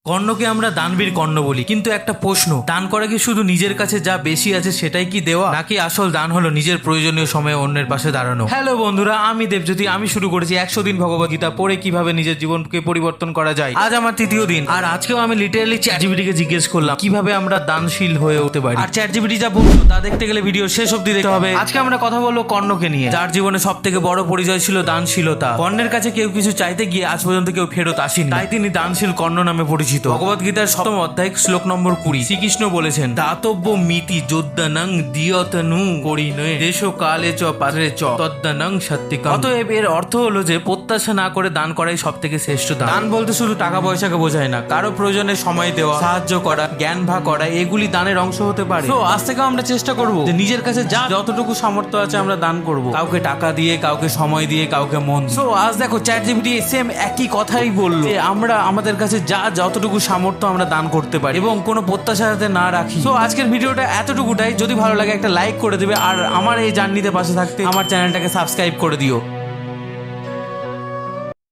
কর্ণকে আমরা দানবীর কর্ণ বলি, কিন্তু একটা প্রশ্ন, দান করা কি শুধু নিজের কাছে যা বেশি আছে সেটাই কি দেওয়া, নাকি আসল দান হলো নিজের প্রয়োজনীয় সময়ে অন্যের পাশে দাঁড়ানো? হ্যালো বন্ধুরা, আমি দেবজ্যোতি। আমি শুরু করেছি 100 দিন ভগবত গীতা পড়ে কিভাবে নিজের জীবনকে পরিবর্তন করা যায়। আজ আমার তৃতীয় দিন, আর আজকেও আমি লিটারালি চ্যাটজিপিটিকে জিজ্ঞেস করলাম কিভাবে আমরা দানশীল হয়ে উঠতে পারি। আর চ্যাটজিপিটি যা বললো তা দেখতে গেলে ভিডিও শেষ অবধি দেখতে হবে। আজকে আমরা কথা বলবো কর্ণকে নিয়ে, যার জীবনে সব থেকে বড় পরিচয় ছিল দানশীলতা। কর্ণের কাছে কেউ কিছু চাইতে গিয়ে আজ পর্যন্ত কেউ ফেরত আসেনি, তাই তিনি দানশীল কর্ণ নামে পরিচিত। ভগবত গীতার 7ম অধ্যায় শ্লোক নম্বর 20 শ্রীকৃষ্ণ বলেছেন, দাতব্য মিতি যোদ্ধানং দিয়তনু করিনয়ে দেশ কালে চ পাত্রে চ তদ্দানং সত্যিকাম। অতএব এর অর্থ হলো যে প্রত্যাশা না করে দান করাই সব থেকে শ্রেষ্ঠ দান। দান বলতে শুধু টাকা পয়সাকে বোঝায় না, কারো প্রয়োজনে সময় দেওয়া, সাহায্য করা, জ্ঞান ভাগ করা, এগুলি দানের অংশ হতে পারে। তো আজ থেকে আমরা চেষ্টা করব যে নিজের কাছে যা যতটুকু সামর্থ্য আছে আমরা দান করব, কাউকে টাকা দিয়ে, কাউকে সময় দিয়ে, কাউকে মন দিয়ে। তো আজ দেখো চ্যাটজিপিটি সেম একই কথাই বললো যে আমরা আমাদের কাছে যা যতটুকু সামর্থ্য আমরা দান করতে পারি এবং কোনো প্রত্যাশা যাতে না রাখি। তো আজকের ভিডিওটা এতটুকুটাই। যদি ভালো লাগে একটা লাইক করে দিবে, আর আমার এই জার্নিতে পাশে থাকতে আমার চ্যানেলটাকে সাবস্ক্রাইব করে দিও।